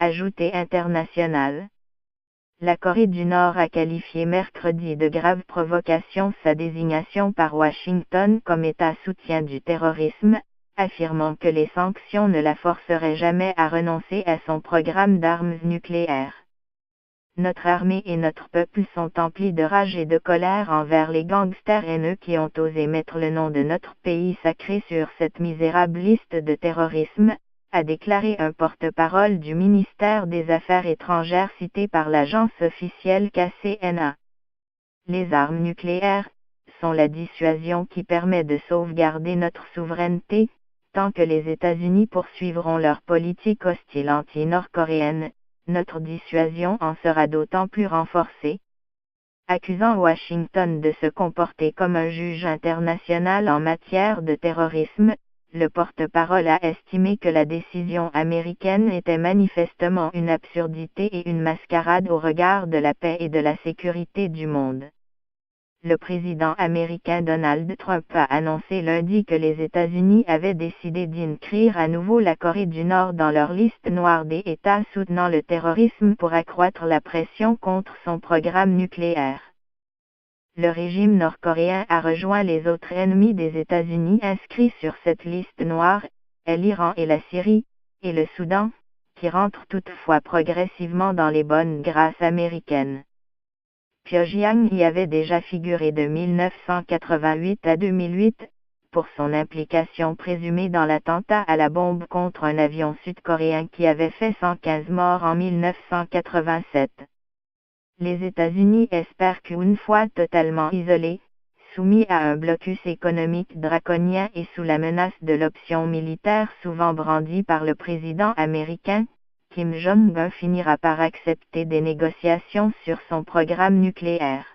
ajoutée internationale. La Corée du Nord a qualifié mercredi de grave provocation sa désignation par Washington comme État soutien du terrorisme, affirmant que les sanctions ne la forceraient jamais à renoncer à son programme d'armes nucléaires. Notre armée et notre peuple sont emplis de rage et de colère envers les gangsters haineux qui ont osé mettre le nom de notre pays sacré sur cette misérable liste de terrorisme, a déclaré un porte-parole du ministère des Affaires étrangères cité par l'agence officielle KCNA. Les armes nucléaires sont la dissuasion qui permet de sauvegarder notre souveraineté, tant que les États-Unis poursuivront leur politique hostile anti-nord-coréenne. Notre dissuasion en sera d'autant plus renforcée. Accusant Washington de se comporter comme un juge international en matière de terrorisme, le porte-parole a estimé que la décision américaine était manifestement une absurdité et une mascarade au regard de la paix et de la sécurité du monde. Le président américain Donald Trump a annoncé lundi que les États-Unis avaient décidé d'inscrire à nouveau la Corée du Nord dans leur liste noire des États soutenant le terrorisme pour accroître la pression contre son programme nucléaire. Le régime nord-coréen a rejoint les autres ennemis des États-Unis inscrits sur cette liste noire, l'Iran et la Syrie, et le Soudan, qui rentrent toutefois progressivement dans les bonnes grâces américaines. Pyongyang y avait déjà figuré de 1988 à 2008, pour son implication présumée dans l'attentat à la bombe contre un avion sud-coréen qui avait fait 115 morts en 1987. Les États-Unis espèrent qu'une fois totalement isolés, soumis à un blocus économique draconien et sous la menace de l'option militaire souvent brandie par le président américain, Kim Jong-un finira par accepter des négociations sur son programme nucléaire.